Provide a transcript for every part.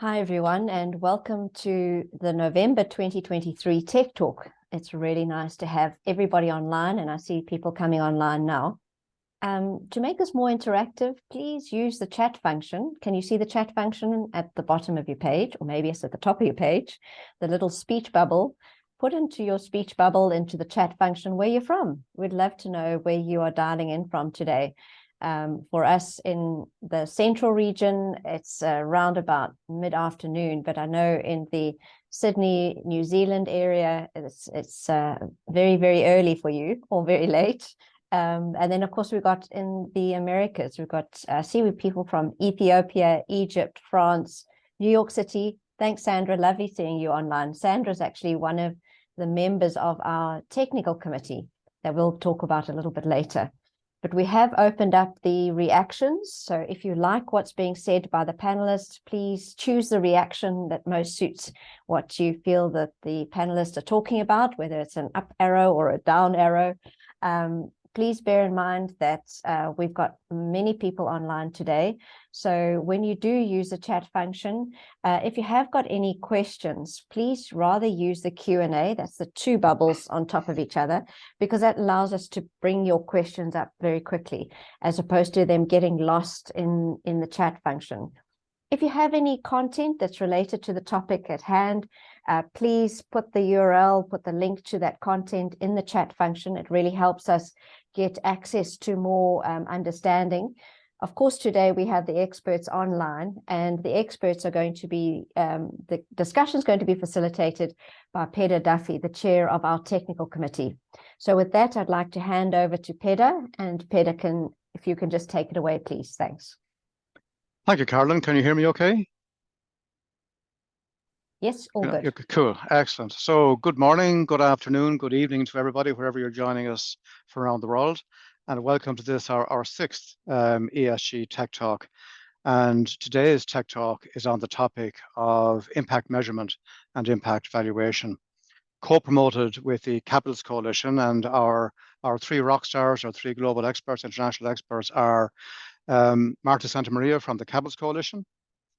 Hi, everyone, and welcome to the November 2023 Tech Talk. It's really nice to have everybody online, and I see people coming online now. To make this more interactive, please use the chat function. Can you see the chat function at the bottom of your page, or maybe it's at the top of your page, the little speech bubble? Put into your speech bubble into the chat function where you're from. We'd love to know where you are dialing in from today. For us in the central region, it's around about mid-afternoon, but I know in the Sydney, New Zealand area, it's very, very early for you, or very late. And then, of course, we've got in the Americas, we've got people from Ethiopia, Egypt, France, New York City. Thanks, Sandra. Lovely seeing you online. Sandra is actually one of the members of our technical committee that we'll talk about a little bit later. But we have opened up the reactions. So if you like what's being said by the panelists, please choose the reaction that most suits what you feel that the panelists are talking about, whether it's an up arrow or a down arrow. Please bear in mind that we've got many people online today. So when you do use the chat function, if you have got any questions, please rather use the Q&A. That's the two bubbles on top of each other, because that allows us to bring your questions up very quickly, as opposed to them getting lost in the chat function. If you have any content that's related to the topic at hand, please put the URL, put the link to that content in the chat function. It really helps us get access to more understanding. Of course, today we have the experts online, and the experts are going to be, the discussion is going to be facilitated by Peadar Duffy, the chair of our technical committee. So with that, I'd like to hand over to Peadar, and Peadar, if you can just take it away, please. Thanks. Thank you, Carolyn. Can you hear me okay? Yes, all good. Cool, excellent. So good morning, good afternoon, good evening to everybody, wherever you're joining us from around the world. And welcome to this, our sixth ESG Tech Talk. And today's Tech Talk is on the topic of impact measurement and impact valuation, co-promoted with the Capitalist Coalition. And our three rock stars, our three global experts, international experts are Marta Santamaria from the Capitalist Coalition,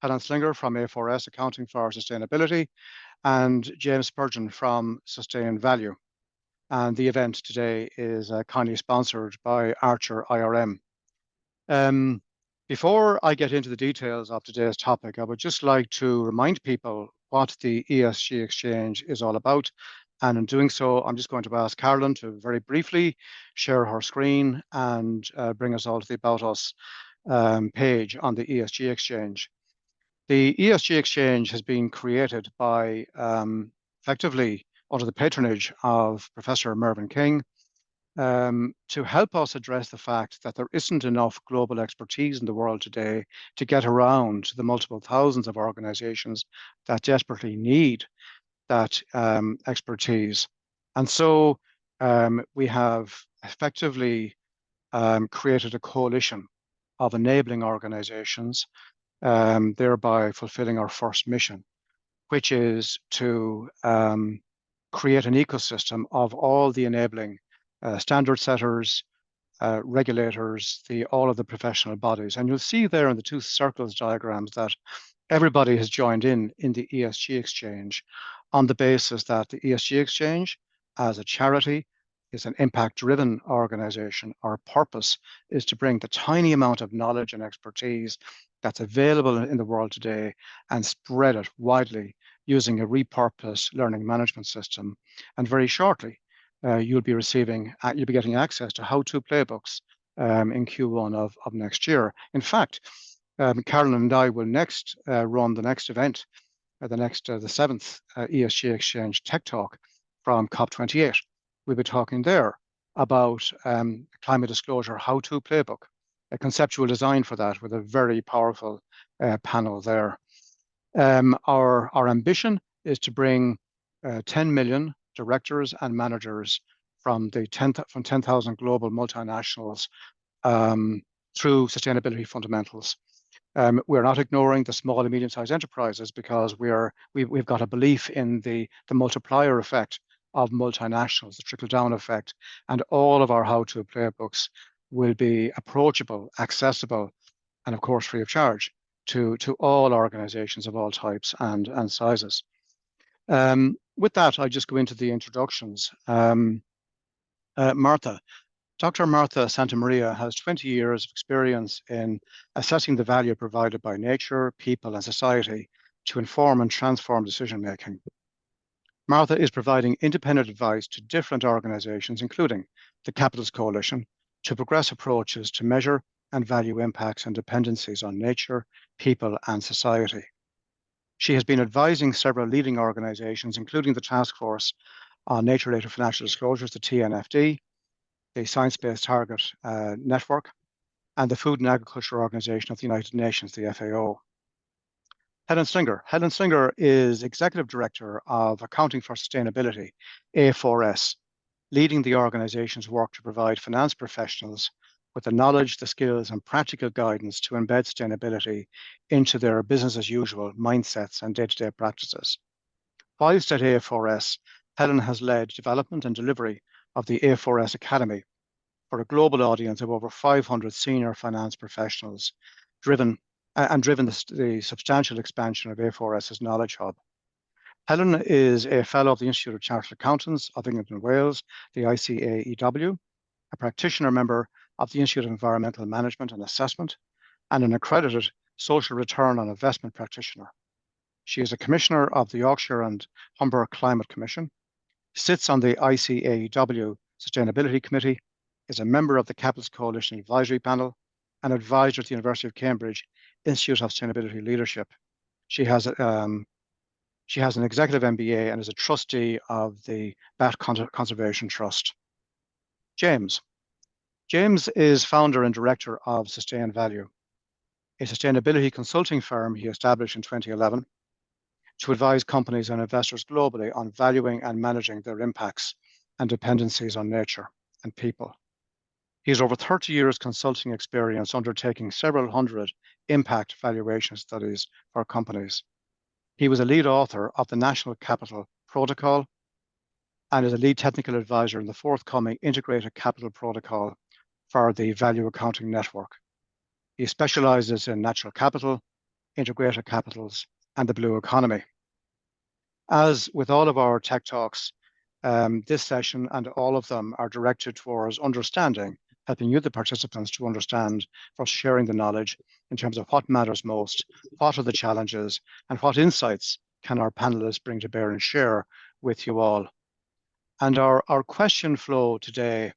Helen Slinger from A4S Accounting for Sustainability, and James Spurgeon from Sustain Value. And the event today is kindly sponsored by Archer IRM. Before I get into the details of today's topic, I would just like to remind people what the ESG Exchange is all about. And in doing so, I'm just going to ask Carolyn to very briefly share her screen and bring us all to the About Us page on the ESG Exchange. The ESG Exchange has been created by effectively under the patronage of Professor Mervyn King to help us address the fact that there isn't enough global expertise in the world today to get around the multiple thousands of organizations that desperately need that expertise. And so we have effectively created a coalition of enabling organizations, thereby fulfilling our first mission, which is to create an ecosystem of all the enabling standard setters, regulators, all of the professional bodies. And you'll see there in the two circles diagrams that everybody has joined in the ESG Exchange on the basis that the ESG Exchange, as a charity, is an impact-driven organization. Our purpose is to bring the tiny amount of knowledge and expertise that's available in the world today and spread it widely using a repurposed learning management system. And very shortly, you'll be getting access to how-to playbooks in Q1 of next year. In fact, Carolyn and I will next run the next event, the seventh ESG Exchange Tech Talk from COP28. We'll be talking there about climate disclosure how-to playbook, a conceptual design for that with a very powerful panel there. Our ambition is to bring 10 million directors and managers from 10,000 global multinationals through sustainability fundamentals. We're not ignoring the small and medium-sized enterprises, because we've got a belief in the multiplier effect of multinationals, the trickle-down effect, and all of our how-to playbooks will be approachable, accessible, and of course free of charge to all organizations of all types and sizes. With that, I just go into the introductions. Marta. Dr. Marta Santamaria has 20 years of experience in assessing the value provided by nature, people, and society to inform and transform decision-making. Marta is providing independent advice to different organizations, including the Capitals Coalition, to progress approaches to measure and value impacts and dependencies on nature, people, and society. She has been advising several leading organizations, including the Task Force on Nature-related Financial Disclosures, the TNFD, the Science-Based Target Network, and the Food and Agriculture Organization of the United Nations, the FAO. Helen Slinger. Helen Slinger is Executive Director of Accounting for Sustainability, A4S, leading the organization's work to provide finance professionals with the knowledge, the skills, and practical guidance to embed sustainability into their business as usual mindsets and day-to-day practices. Whilst at A4S, Helen has led development and delivery of the A4S Academy for a global audience of over 500 senior finance professionals, driven the substantial expansion of A4S's Knowledge Hub. Helen is a Fellow of the Institute of Chartered Accountants of England and Wales, the ICAEW, a practitioner member of the Institute of Environmental Management and Assessment, and an accredited social return on investment practitioner. She is a commissioner of the Yorkshire and Humber Climate Commission, sits on the ICAEW Sustainability Committee, is a member of the Capitals Coalition Advisory Panel, and advisor at the University of Cambridge Institute of Sustainability Leadership. She has an executive MBA and is a trustee of the Bat Conservation Trust. James. James is founder and director of Sustain Value, a sustainability consulting firm he established in 2011 to advise companies and investors globally on valuing and managing their impacts and dependencies on nature and people. He has over 30 years consulting experience undertaking several hundred impact valuation studies for companies. He was a lead author of the National Capital Protocol and is a lead technical advisor in the forthcoming Integrated Capital Protocol for the Value Accounting Network. He specializes in natural capital, integrated capitals, and the blue economy. As with all of our tech talks, this session and all of them are directed towards understanding, helping you, the participants, to understand, for sharing the knowledge in terms of what matters most, what are the challenges, and what insights can our panelists bring to bear and share with you all. And our question flow today,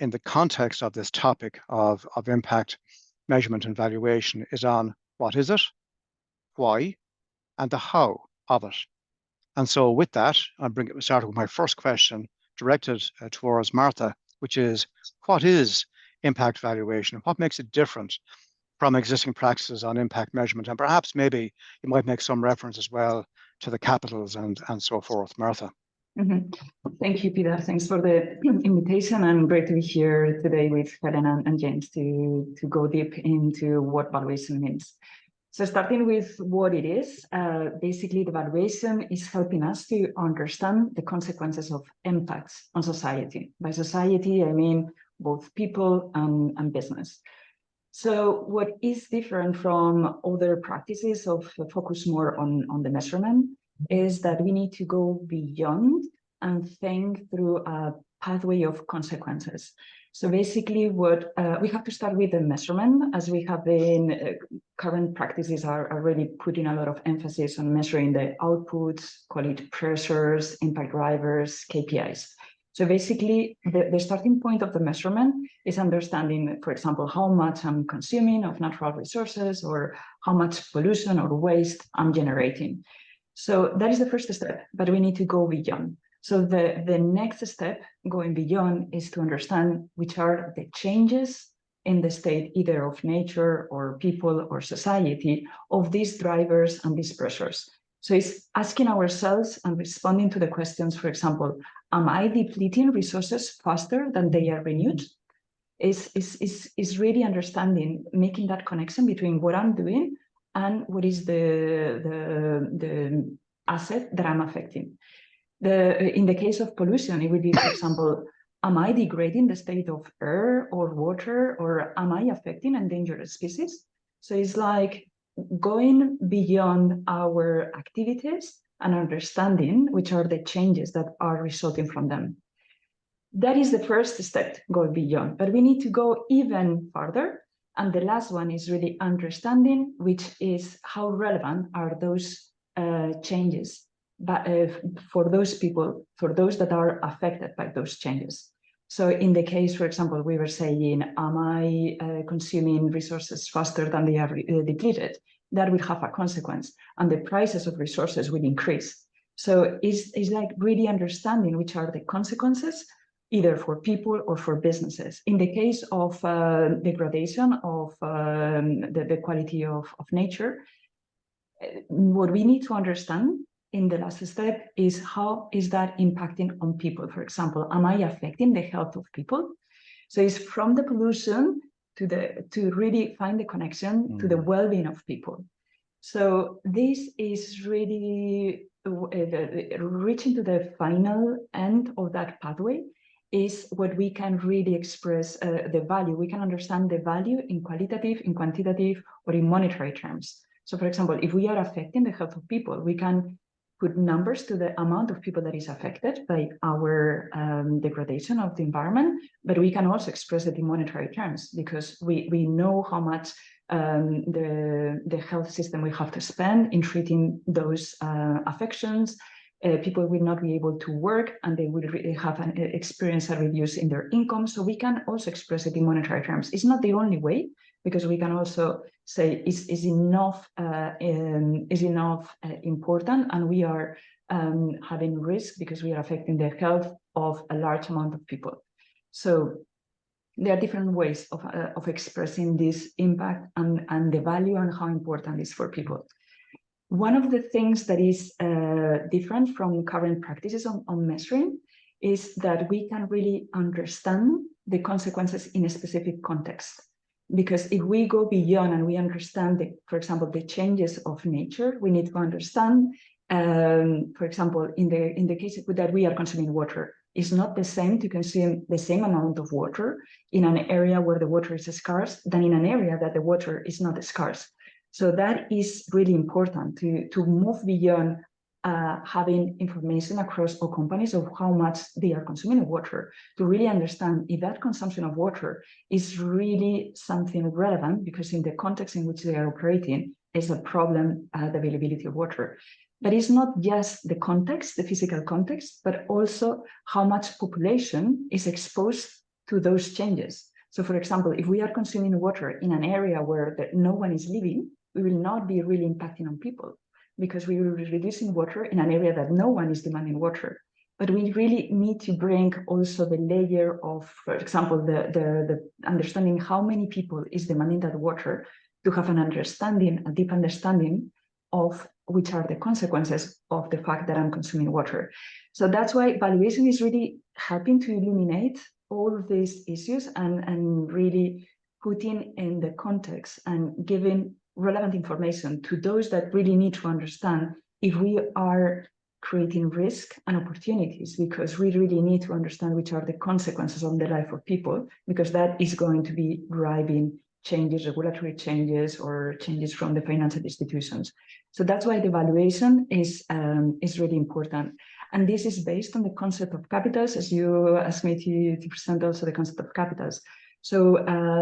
in the context of this topic of impact measurement and valuation, is on what is it, why, and the how of it. And so with that, I'll start with my first question directed towards Marta, which is, what is impact valuation? What makes it different from existing practices on impact measurement? And perhaps maybe you might make some reference as well to the capitals and so forth. Marta. Thank you, Peter. Thanks for the invitation, and great to be here today with Helen and James to go deep into what valuation means. So starting with what it is, basically the valuation is helping us to understand the consequences of impacts on society. By society, I mean both people and business. So what is different from other practices of focus more on the measurement is that we need to go beyond and think through a pathway of consequences. So basically what we have to start with the measurement, as we have been, current practices are already putting a lot of emphasis on measuring the outputs, call it pressures, impact drivers, KPIs. So basically the starting point of the measurement is understanding, for example, how much I'm consuming of natural resources or how much pollution or waste I'm generating. So that is the first step, but we need to go beyond. So the next step going beyond is to understand which are the changes in the state, either of nature or people or society, of these drivers and these pressures. So it's asking ourselves and responding to the questions, for example, am I depleting resources faster than they are renewed? Is really understanding, making that connection between what I'm doing and what is the asset that I'm affecting. In the case of pollution, it would be, for example, am I degrading the state of air or water, or am I affecting endangered species? So it's like going beyond our activities and understanding which are the changes that are resulting from them. That is the first step, go beyond, but we need to go even further. And the last one is really understanding, which is how relevant are those changes for those people, for those that are affected by those changes. So in the case, for example, we were saying, am I consuming resources faster than they are depleted? That would have a consequence, and the prices of resources will increase. So it's like really understanding which are the consequences, either for people or for businesses. In the case of degradation of the quality of nature, what we need to understand in the last step is how is that impacting on people? For example, am I affecting the health of people? So it's from the pollution to really find the connection to the well-being of people. So this is really reaching to the final end of that pathway is what we can really express the value. We can understand the value in qualitative, in quantitative, or in monetary terms. So for example, if we are affecting the health of people, we can put numbers to the amount of people that is affected by our degradation of the environment, but we can also express it in monetary terms because we know how much the health system will have to spend in treating those affections. People will not be able to work and they will have an experience a reduce in their income. So we can also express it in monetary terms. It's not the only way, because we can also say is enough important, and we are having risk because we are affecting the health of a large amount of people. So there are different ways of expressing this impact and the value and how important it is for people. One of the things that is different from current practices on measuring is that we can really understand the consequences in a specific context. Because if we go beyond and we understand, for example, the changes of nature, we need to understand, for example, in the case that we are consuming water, it's not the same to consume the same amount of water in an area where the water is scarce than in an area that the water is not scarce. So that is really important to move beyond having information across all companies of how much they are consuming water, to really understand if that consumption of water is really something relevant, because in the context in which they are operating is a problem, the availability of water. But it's not just the context, the physical context, but also how much population is exposed to those changes. So for example, if we are consuming water in an area where no one is living, we will not be really impacting on people, because we will be reducing water in an area that no one is demanding water. But we really need to bring also the layer of, for example, the understanding how many people is demanding that water, to have an understanding, a deep understanding of which are the consequences of the fact that I'm consuming water. So that's why valuation is really helping to illuminate all of these issues and really putting in the context and giving relevant information to those that really need to understand if we are creating risk and opportunities, because we really need to understand which are the consequences on the life of people, because that is going to be driving changes, regulatory changes, or changes from the financial institutions. So that's why the valuation is really important. And this is based on the concept of capitals, as you asked me to present also the concept of capitals. So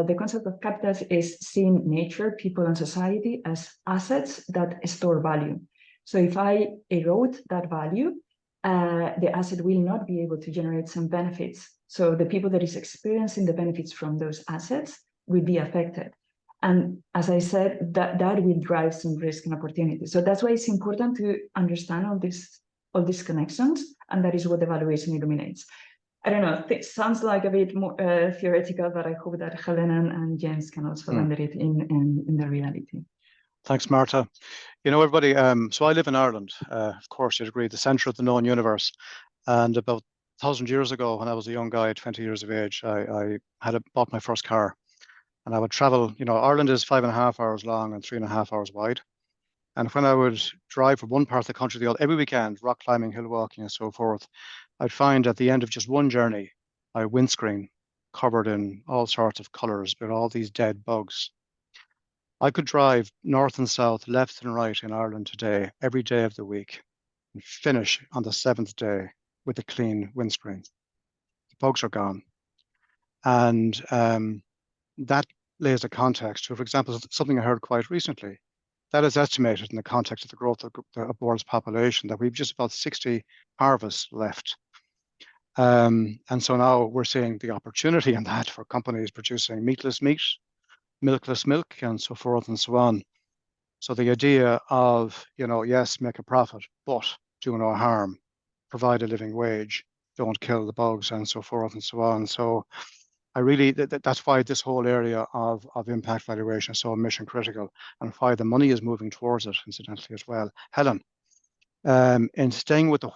the concept of capitals is seeing nature, people, and society as assets that store value. So if I erode that value, the asset will not be able to generate some benefits. So the people that is experiencing the benefits from those assets will be affected. And as I said, that will drive some risk and opportunity. So that's why it's important to understand all these connections, and that is what the valuation illuminates. I don't know, it sounds like a bit more theoretical, but I hope that Helen and James can also render it in the reality. Thanks, Marta. You know, everybody, so I live in Ireland, of course, you'd agree, the centre of the known universe. And about 1,000 years ago, when I was a young guy, 20 years of age, I had bought my first car. And I would travel, you know, Ireland is 5.5 hours long and 3.5 hours wide. And when I would drive from one part of the country to the other, every weekend, rock climbing, hill walking, and so forth, I'd find at the end of just one journey, my windscreen covered in all sorts of colours with all these dead bugs. I could drive north and south, left and right in Ireland today, every day of the week, and finish on the 7th day with a clean windscreen. The bugs are gone. And that lays a context to, for example, something I heard quite recently. That is estimated in the context of the growth of the world's population, that we've just about 60 harvests left. And so now we're seeing the opportunity in that for companies producing meatless meat, milkless milk, and so forth and so on. So the idea of, yes, make a profit, but do no harm, provide a living wage, don't kill the bugs, and so forth and so on. So I really, that's why this whole area of impact valuation is so mission critical, and why the money is moving towards it, incidentally, as well. Helen, in staying with the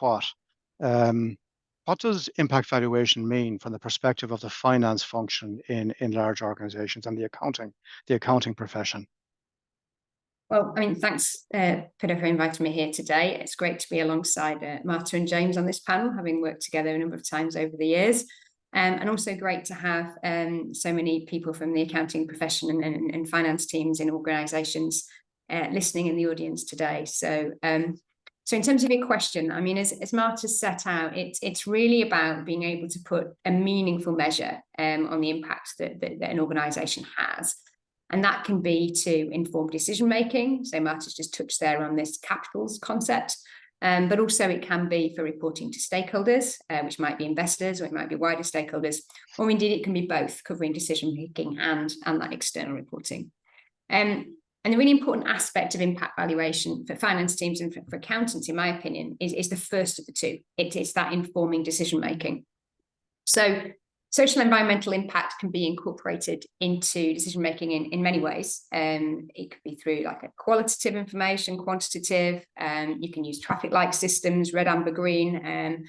what does impact valuation mean from the perspective of the finance function in large organizations and the accounting profession? Well, I mean, thanks, Peadar, for inviting me here today. It's great to be alongside Marta and James on this panel, having worked together a number of times over the years. And also great to have so many people from the accounting profession and finance teams in organisations listening in the audience today. So, so in terms of your question, I mean, as Marta set out, it's really about being able to put a meaningful measure on the impact that an organisation has. And that can be to inform decision making. So Marta's just touched there on this capitals concept. But also it can be for reporting to stakeholders, which might be investors, or it might be wider stakeholders, or indeed it can be both, covering decision making and that external reporting. And the really important aspect of impact valuation for finance teams and for accountants, in my opinion, is the first of the two. It's that informing decision making. So social environmental impact can be incorporated into decision making in many ways. It could be through like a qualitative information, quantitative. You can use traffic light systems, red, amber, green,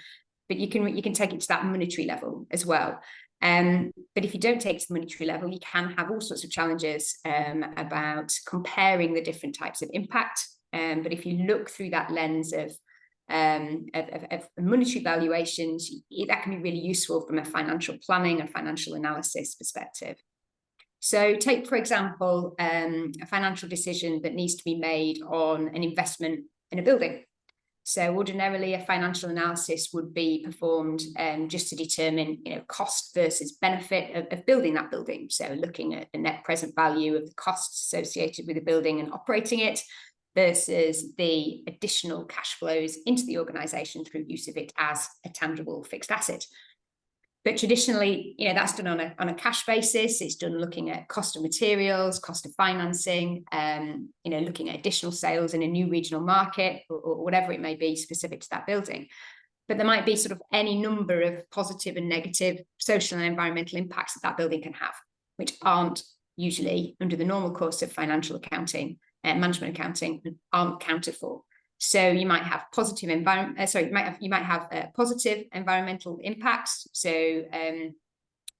but you can take it to that monetary level as well. But if you don't take it to the monetary level, you can have all sorts of challenges about comparing the different types of impact. But if you look through that lens of monetary valuations, that can be really useful from a financial planning and financial analysis perspective. So take, for example, a financial decision that needs to be made on an investment in a building. So ordinarily a financial analysis would be performed just to determine cost versus benefit of building that building. So looking at the net present value of the costs associated with the building and operating it, versus the additional cash flows into the organisation through use of it as a tangible fixed asset. But traditionally, that's done on a cash basis. It's done looking at cost of materials, cost of financing, looking at additional sales in a new regional market, or whatever it may be specific to that building. But there might be sort of any number of positive and negative social and environmental impacts that building can have, which aren't usually under the normal course of financial accounting, management accounting, aren't counted for. So you might have positive you might have positive environmental impacts. So you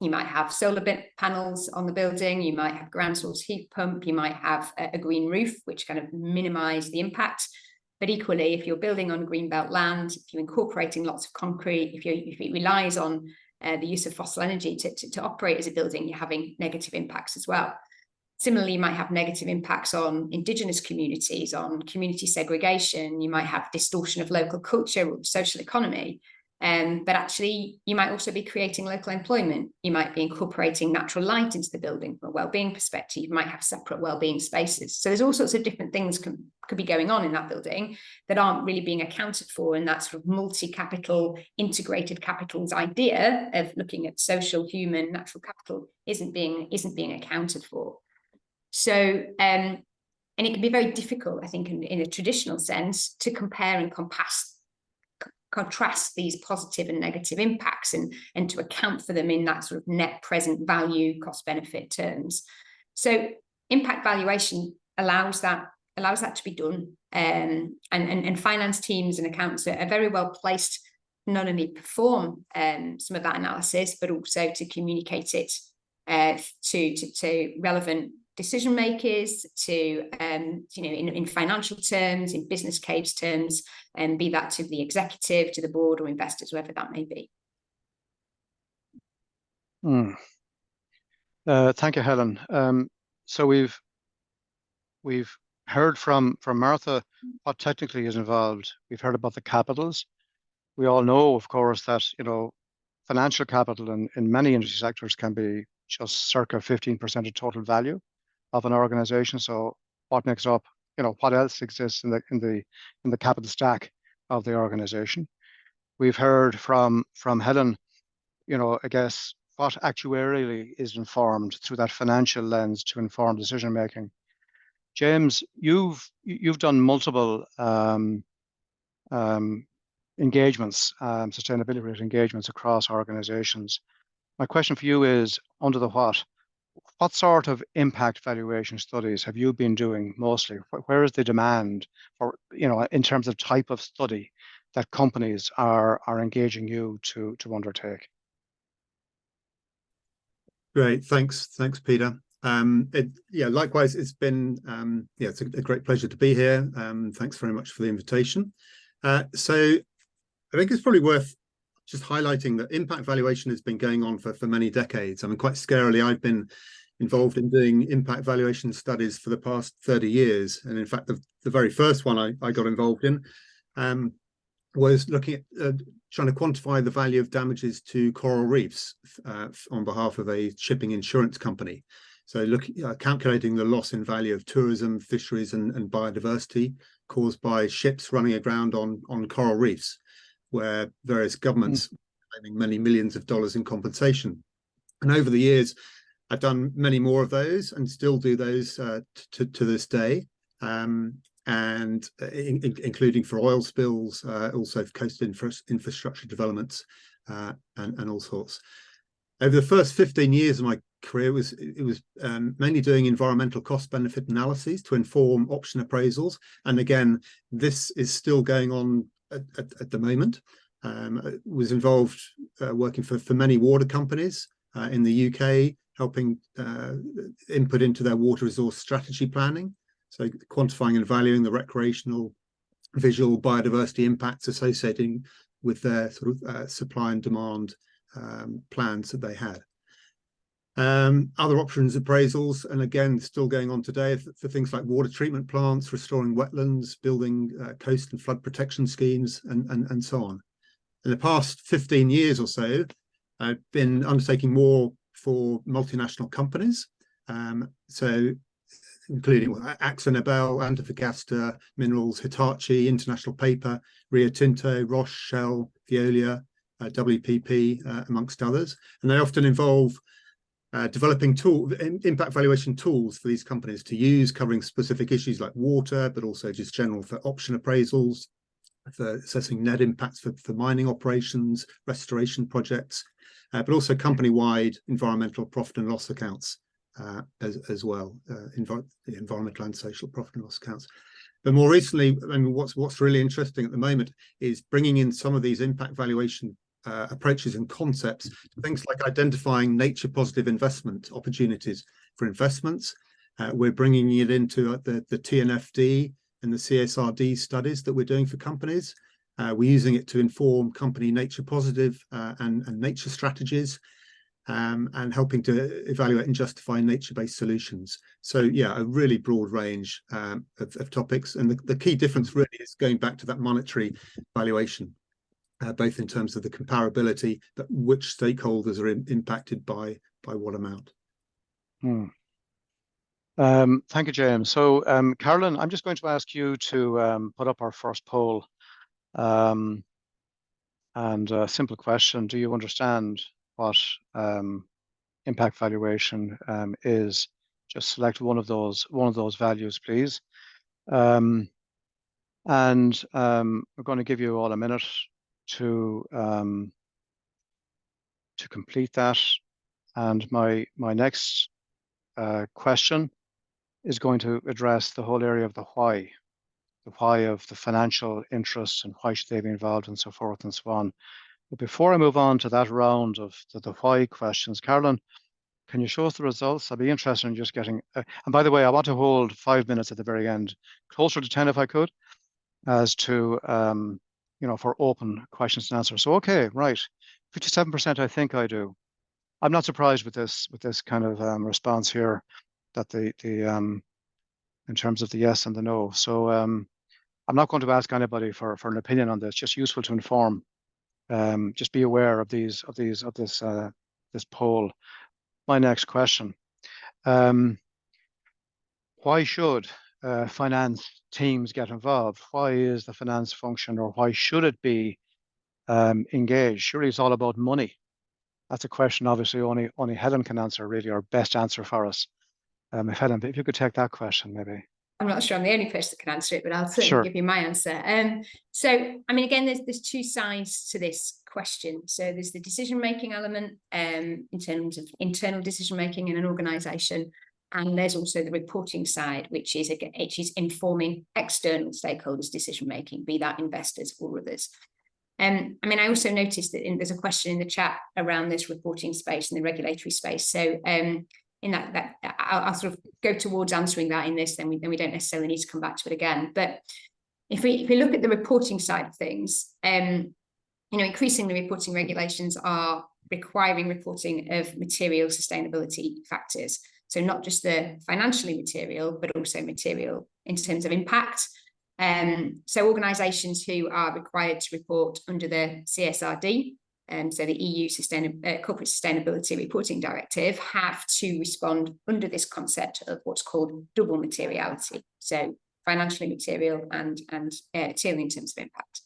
might have solar panels on the building. You might have ground source heat pump. You might have a green roof, which kind of minimise the impact. But equally, if you're building on greenbelt land, if you're incorporating lots of concrete, if it relies on the use of fossil energy to operate as a building, you're having negative impacts as well. Similarly, you might have negative impacts on Indigenous communities, on community segregation. You might have distortion of local culture or social economy. But actually, you might also be creating local employment. You might be incorporating natural light into the building from a wellbeing perspective. You might have separate wellbeing spaces. So there's all sorts of different things could be going on in that building that aren't really being accounted for in that sort of multi-capital, integrated capitals idea of looking at social, human, natural capital isn't being accounted for. So, and it can be very difficult, I think, in a traditional sense, to compare and contrast these positive and negative impacts and to account for them in that sort of net present value, cost benefit terms. So impact valuation allows that to be done. And finance teams and accountants are very well placed not only perform some of that analysis, but also to communicate it to relevant decision makers, to in financial terms, in business case terms, and be that to the executive, to the board, or investors, whoever that may be. Thank you, Helen. So we've we've heard from Marta what technically is involved. We've heard about the capitals. We all know, of course, that financial capital in many industry sectors can be just circa 15% of total value of an organization. So what makes up, what else exists in the capital stack of the organization? We've heard from Helen, I guess what actuarially is informed through that financial lens to inform decision making. James, you've done multiple engagements, sustainability related engagements across organizations. My question for you is, under the what sort of impact valuation studies have you been doing mostly? Where is the demand for, in terms of type of study that companies are engaging you to undertake? Great, thanks, Peadar. Likewise, it's been it's a great pleasure to be here. Thanks very much for the invitation. So I think it's probably worth just highlighting that impact valuation has been going on for many decades. I mean, quite scarily, I've been involved in doing impact valuation studies for the past 30 years. And in fact, the very first one I got involved in was looking at trying to quantify the value of damages to coral reefs on behalf of a shipping insurance company. So calculating the loss in value of tourism, fisheries and biodiversity caused by ships running aground on coral reefs, where various governments are claiming many millions of dollars in compensation. And over the years, I've done many more of those and still do those to this day, and including for oil spills, also for coastal infrastructure developments, and all sorts. Over the first 15 years of my career, it was mainly doing environmental cost benefit analyses to inform option appraisals. And again, this is still going on at the moment. Was involved working for many water companies in the UK, helping input into their water resource strategy planning. So quantifying and valuing the recreational, visual biodiversity impacts associating with their sort of supply and demand plans that they had. Other options appraisals, and again, still going on today for things like water treatment plants, restoring wetlands, building coast and flood protection schemes, and so on. In the past 15 years or so, I've been undertaking more for multinational companies. So including AkzoNobel, Antofagasta Minerals, Hitachi, International Paper, Rio Tinto, Roche, Shell, Veolia, WPP, amongst others. And they often involve developing impact valuation tools for these companies to use, covering specific issues like water, but also just general for option appraisals, for assessing net impacts for mining operations, restoration projects, but also company-wide environmental profit and loss accounts as well, environmental and social profit and loss accounts. But more recently, I mean, what's really interesting at the moment is bringing in some of these impact valuation approaches and concepts, things like identifying nature positive investment opportunities for investments. We're bringing it into the TNFD and the CSRD studies that we're doing for companies. We're using it to inform company nature positive and nature strategies, and helping to evaluate and justify nature-based solutions. So yeah, a really broad range of topics. And the key difference really is going back to that monetary valuation, both in terms of the comparability, but which stakeholders are impacted by what amount. Thank you, James. So Carolyn, I'm just going to ask you to put up our first poll. And a simple question: do you understand what impact valuation is? Just select one of those values, please. And we're going to give you all a minute to complete that. And my next question is going to address the whole area of the why of the financial interests and why should they be involved and so forth and so on. But before I move on to that round of the why questions, Carolyn, can you show us the results? I'd be interested in just getting, and by the way, I want to hold 5 minutes at the very end, closer to 10 if I could, as to, for open questions and answers. So, okay, right, 57% I think I do. I'm not surprised with this kind of response here, that the in terms of the yes and the no. So I'm not going to ask anybody for an opinion on this. Just useful to inform. Just be aware of this poll. My next question: why should finance teams get involved? Why is the finance function, or why should it be engaged? Surely it's all about money. That's a question obviously only Helen can answer, really, or best answer for us. If Helen, if you could take that question, maybe. I'm not sure I'm the only person that can answer it, but I'll certainly give you my answer. So, I mean, again, there's two sides to this question. So there's the decision-making element in terms of internal decision-making in an organisation, and there's also the reporting side, which is informing external stakeholders' decision-making, be that investors or others. I mean, I also noticed that there's a question in the chat around this reporting space and the regulatory space. So in that I'll sort of go towards answering that in this, then we don't necessarily need to come back to it again. But if we look at the reporting side of things, increasingly reporting regulations are requiring reporting of material sustainability factors. So not just the financially material, but also material in terms of impact. So organisations who are required to report under the CSRD, so the EU Corporate Sustainability Reporting Directive, have to respond under this concept of what's called double materiality. So financially material and material in terms of impact.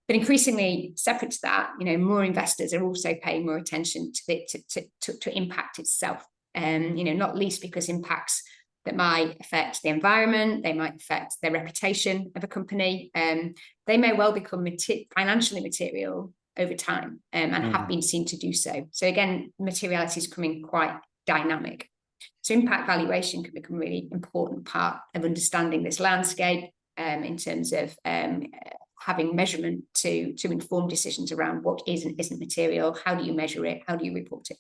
But increasingly separate to that, more investors are also paying more attention to impact itself. Not least because impacts that might affect the environment, they might affect the reputation of a company. They may well become financially material over time and have been seen to do so. So again, materiality is becoming quite dynamic. So impact valuation can become a really important part of understanding this landscape in terms of having measurement to inform decisions around what is and isn't material. How do you measure it? How do you report it?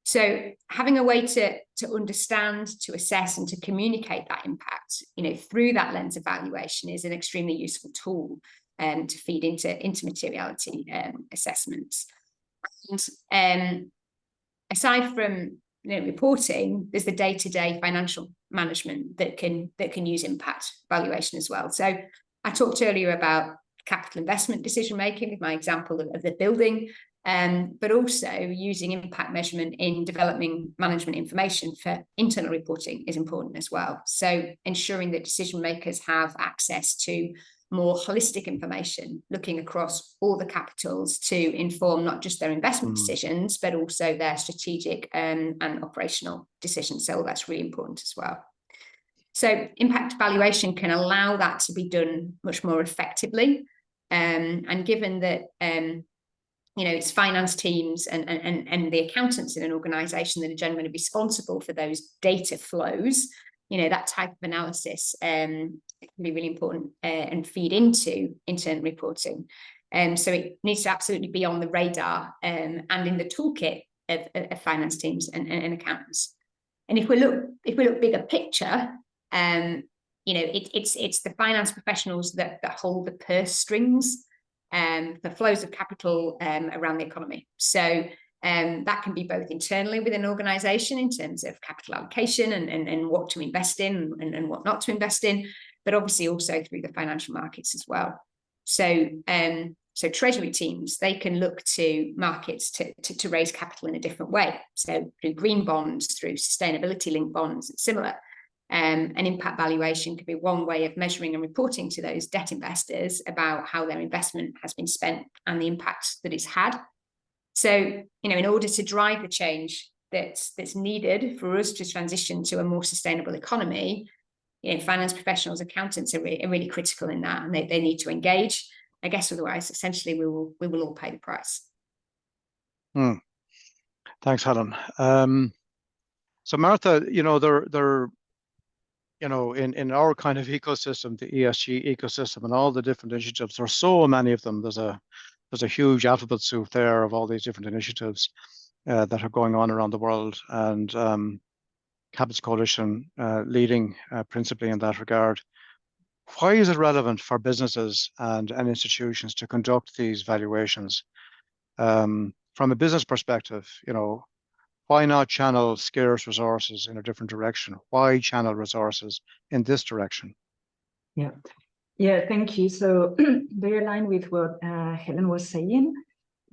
So having a way to understand, to assess, and to communicate that impact, through that lens of valuation is an extremely useful tool to feed into materiality assessments. And aside from reporting, there's the day-to-day financial management that can use impact valuation as well. So I talked earlier about capital investment decision making with my example of the building. But also using impact measurement in developing management information for internal reporting is important as well. So ensuring that decision makers have access to more holistic information, looking across all the capitals to inform not just their investment decisions, but also their strategic and operational decisions. So that's really important as well. So impact valuation can allow that to be done much more effectively. And given that it's finance teams and the accountants in an organisation that are generally responsible for those data flows, that type of analysis can be really important and feed into internal reporting. So it needs to absolutely be on the radar and in the toolkit of finance teams and accountants. And if we look bigger picture, it's the finance professionals that hold the purse strings. The flows of capital around the economy. So that can be both internally within an organisation in terms of capital allocation and what to invest in and what not to invest in, but obviously also through the financial markets as well. So treasury teams, they can look to markets to raise capital in a different way. So through green bonds, through sustainability-linked bonds and similar. And impact valuation could be one way of measuring and reporting to those debt investors about how their investment has been spent and the impact that it's had. So, in order to drive the change that's needed for us to transition to a more sustainable economy, finance professionals, accountants are really critical in that, and they need to engage. I guess otherwise, essentially, we will all pay the price. Thanks, Helen. So, Marta, they're in our kind of ecosystem, the ESG ecosystem, and all the different initiatives, there are so many of them. There's a huge alphabet soup there of all these different initiatives that are going on around the world, and Cabot's Coalition leading principally in that regard. Why is it relevant for businesses and institutions to conduct these valuations? From a business perspective, Why not channel scarce resources in a different direction? Why channel resources in this direction? Yeah, thank you. So very aligned with what Helen was saying,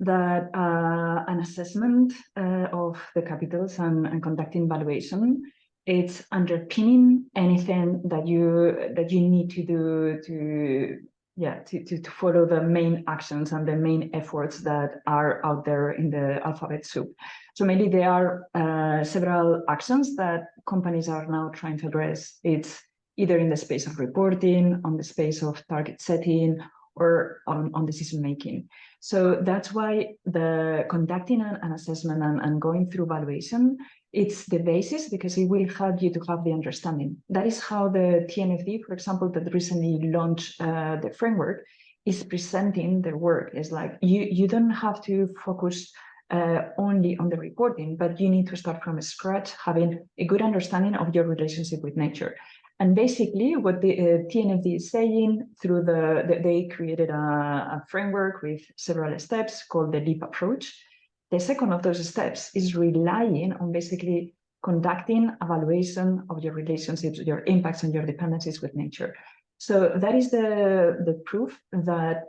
that an assessment of the capitals and conducting valuation, it's underpinning anything that you need to do to follow the main actions and the main efforts that are out there in the alphabet soup. So maybe there are several actions that companies are now trying to address. It's either in the space of reporting, on the space of target setting, or on decision making. So that's why the conducting an assessment and going through valuation, it's the basis, because it will help you to have the understanding. That is how the TNFD, for example, that recently launched the framework, is presenting their work. It's like you don't have to focus only on the reporting, but you need to start from scratch, having a good understanding of your relationship with nature. And basically what the TNFD is saying, through they created a framework with several steps called the LEAP approach. The second of those steps is relying on basically conducting evaluation of your relationships, your impacts and your dependencies with nature. So that is the proof that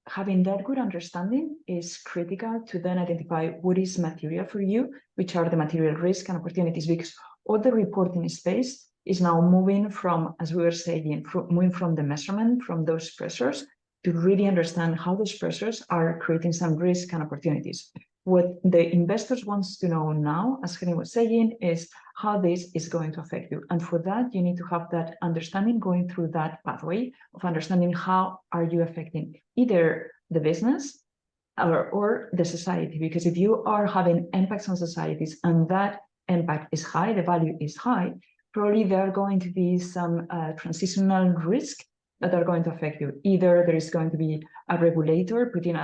having that good understanding is critical to then identify what is material for you, which are the material risks and opportunities, because all the reporting space is now moving from, as we were saying, moving from the measurement, from those pressures, to really understand how those pressures are creating some risk and opportunities. What the investors wants to know now, as Helen was saying, is how this is going to affect you. And for that, you need to have that understanding, going through that pathway of understanding how are you affecting either the business or the society. Because if you are having impacts on societies and that impact is high, the value is high, probably there are going to be some transitional risk that are going to affect you. Either there is going to be a regulator putting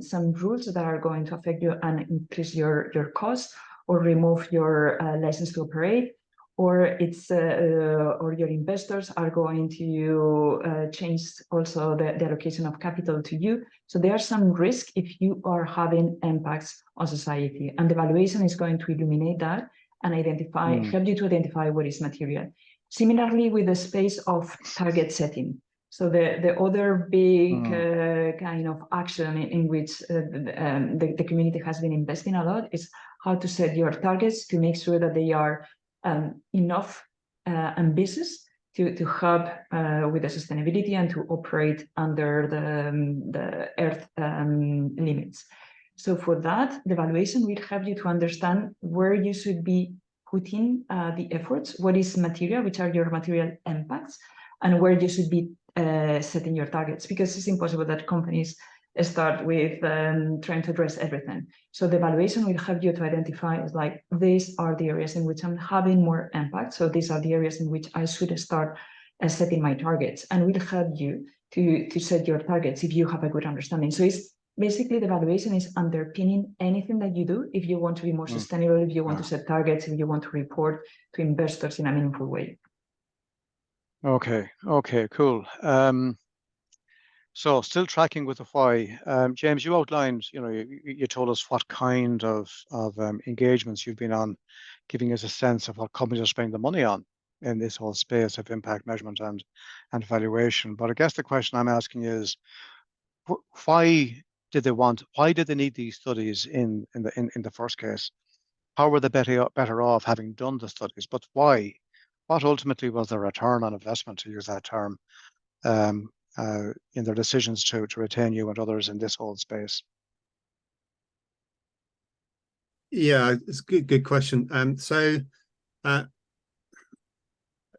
some rules that are going to affect you and increase your costs, or remove your license to operate, or it's or your investors are going to change also the allocation of capital to you. So there are some risk if you are having impacts on society, and the valuation is going to illuminate that and help you to identify what is material. Similarly, with the space of target setting. So the other big kind of action in which the community has been investing a lot is how to set your targets to make sure that they are enough ambitious to help with the sustainability and to operate under the Earth limits. So for that, the evaluation will help you to understand where you should be putting the efforts, what is material, which are your material impacts, and where you should be setting your targets, because it's impossible that companies start with trying to address everything. So the evaluation will help you to identify, like, these are the areas in which I'm having more impact. So these are the areas in which I should start setting my targets, and will help you to set your targets if you have a good understanding. So it's basically, the evaluation is underpinning anything that you do if you want to be more sustainable, if you want to set targets, if you want to report to investors in a meaningful way. Okay, cool. So still tracking with the why. James, you outlined, you told us what kind of engagements you've been on, giving us a sense of what companies are spending the money on in this whole space of impact measurement and valuation. But I guess the question I'm asking is, why did they need these studies in the first case? How were they better off having done the studies? But why? What ultimately was the return on investment, to use that term, in their decisions to retain you and others in this whole space? Yeah, it's a good question.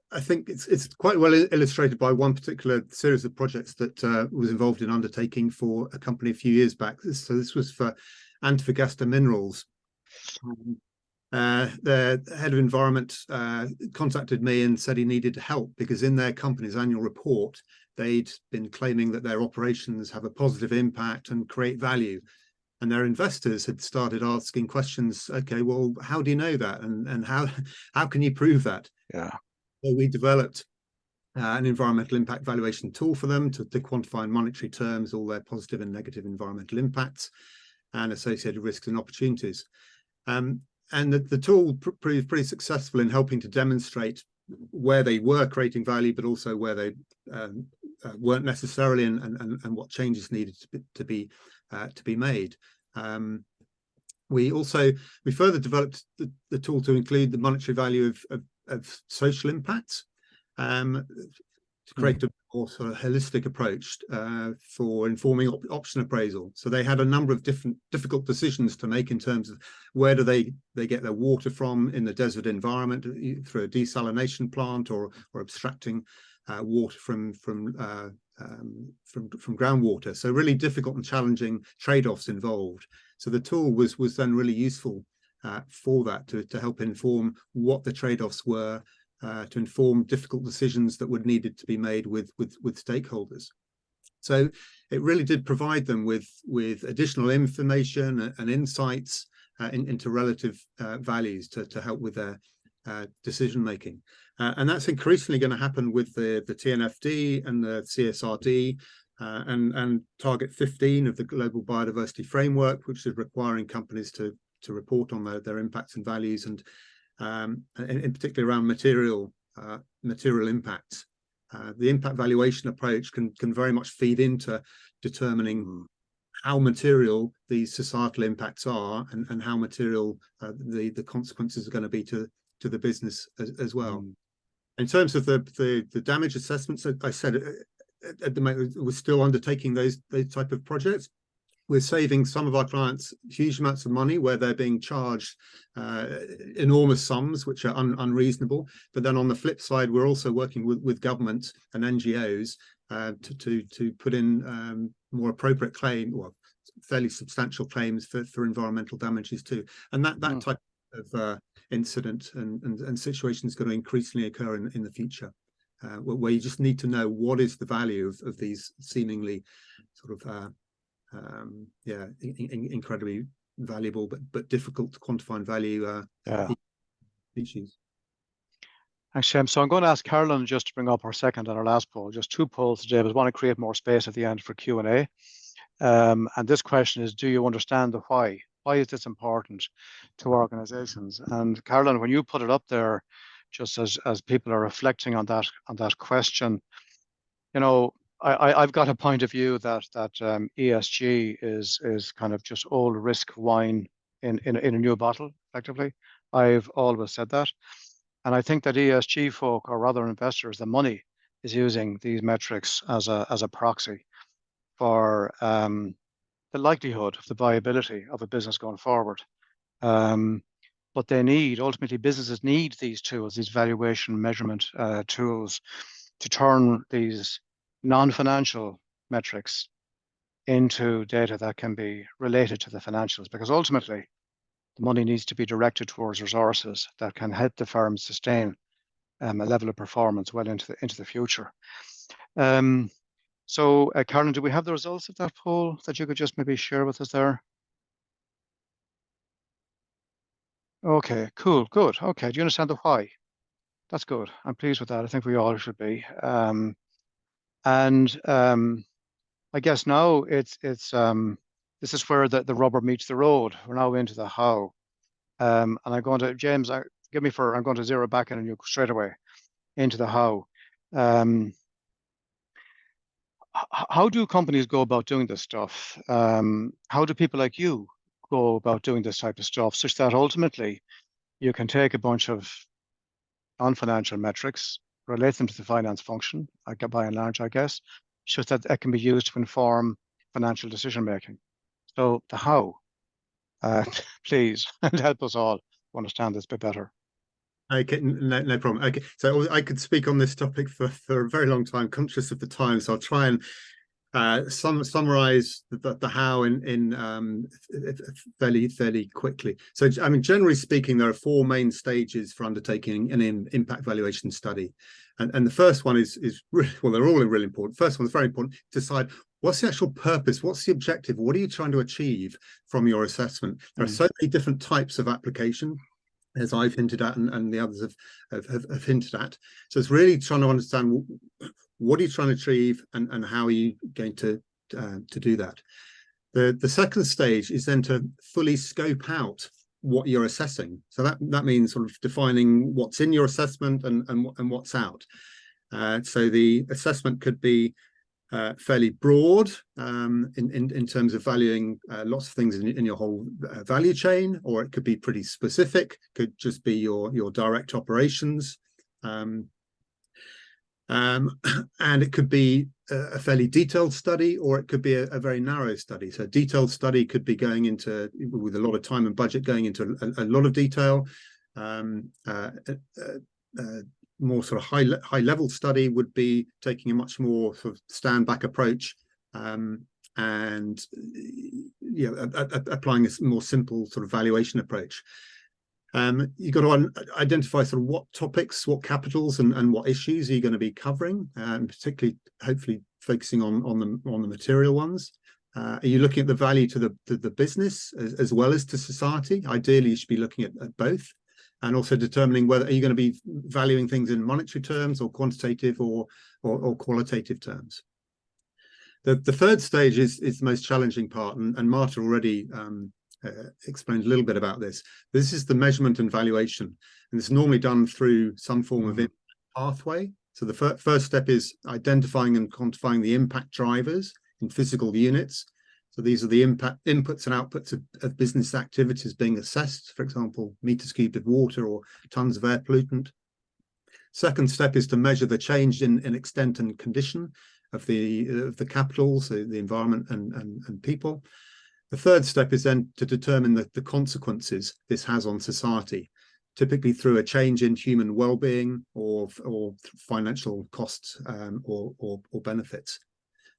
I think it's quite well illustrated by one particular series of projects that was involved in undertaking for a company a few years back. So this was for Antofagasta Minerals. The head of environment contacted me and said he needed help because in their company's annual report, they'd been claiming that their operations have a positive impact and create value. And their investors had started asking questions. Okay, well, how do you know that? And how can you prove that? Yeah. So we developed an environmental impact valuation tool for them to quantify in monetary terms all their positive and negative environmental impacts and associated risks and opportunities. the tool proved pretty successful in helping to demonstrate where they were creating value, but also where they weren't necessarily, and what changes needed to be made. We further developed the tool to include the monetary value of social impacts, to create a more sort of holistic approach for informing option appraisal. So they had a number of difficult decisions to make in terms of where do they get their water from in the desert environment through a desalination plant, or abstracting water from groundwater. So really difficult and challenging trade-offs involved. So the tool was then really useful for that, to help inform what the trade-offs were, to inform difficult decisions that would needed to be made with stakeholders. So it really did provide them with additional information and insights into relative values to help with their decision making. And that's increasingly going to happen with the TNFD and the CSRD, and Target 15 of the Global Biodiversity Framework, which is requiring companies to report on their impacts and values, and in particular around material impacts. The impact valuation approach can very much feed into determining how material these societal impacts are, and how material the consequences are going to be to the business as well. In terms of the damage assessments, I said at the moment we're still undertaking those type of projects. We're saving some of our clients huge amounts of money where they're being charged enormous sums, which are unreasonable. But then on the flip side, we're also working with government and NGOs to put in more appropriate claim, or fairly substantial claims for environmental damages too. And that type of incident and situation is going to increasingly occur in the future, where you just need to know what is the value of these seemingly sort of incredibly valuable but difficult to quantify value issues. Actually, so I'm going to ask Helen just to bring up our second and our last poll. Just two polls today, but I want to create more space at the end for Q&A. And this question is: do you understand the why? Why is this important to organizations? And Caroline, when you put it up there, just as people are reflecting on that question, you know, I've got a point of view that ESG is kind of just old risk wine in a new bottle, effectively. I've always said that. And I think that ESG folk, or rather investors, the money, is using these metrics as a proxy for the likelihood of the viability of a business going forward. But ultimately businesses need these tools, these valuation measurement tools, to turn these non-financial metrics into data that can be related to the financials, because ultimately the money needs to be directed towards resources that can help the firm sustain a level of performance well into the future. So, Caroline, do we have the results of that poll that you could just maybe share with us there? Okay, cool, good. Okay, do you understand the why? That's good. I'm pleased with that. I think we all should be. I guess now it's this is where the rubber meets the road. We're now into the how. And I'm going to, James, I'm going to zero back in on you straight away into the how. How do companies go about doing this stuff? How do people like you go about doing this type of stuff, such that ultimately you can take a bunch of non-financial metrics, relate them to the finance function, by and large, I guess, so that it can be used to inform financial decision making? So the how, please, and help us all understand this a bit better. Okay, no problem. Okay, so I could speak on this topic for a very long time, conscious of the time, so I'll try and summarize the how in fairly quickly. So, I mean, generally speaking, there are four main stages for undertaking an impact valuation study, and the first one is really, well, they're all really important. First one is very important. Decide what's the actual purpose, what's the objective, what are you trying to achieve from your assessment. There are so many different types of application, as I've hinted at, and the others have hinted at. So it's really trying to understand what are you trying to achieve, and how are you going to do that. The second stage is then to fully scope out what you're assessing. So that means sort of defining what's in your assessment and what's out. So the assessment could be fairly broad in terms of valuing lots of things in your whole value chain, or it could be pretty specific, could just be your direct operations. And it could be a fairly detailed study, or it could be a very narrow study. So a detailed study could be going into, with a lot of time and budget, going into a lot of detail. More sort of high level study would be taking a much more sort of stand back approach, and applying a more simple sort of valuation approach. You've got to identify sort of what topics, what capitals, and what issues are you going to be covering, and particularly, hopefully, focusing on the material ones. Are you looking at the value to the business as well as to society? Ideally, you should be looking at both, and also determining whether are you going to be valuing things in monetary terms or quantitative or qualitative terms. The third stage is the most challenging part, and Marta already explained a little bit about this. This is the measurement and valuation, and it's normally done through some form of impact pathway. So the first step is identifying and quantifying the impact drivers in physical units. So these are the impact inputs and outputs of business activities being assessed, for example, meters cubed of water or tons of air pollutant. Second step is to measure the change in extent and condition of the capital, so the environment and people. The third step is then to determine the consequences this has on society, typically through a change in human well-being or financial costs or benefits.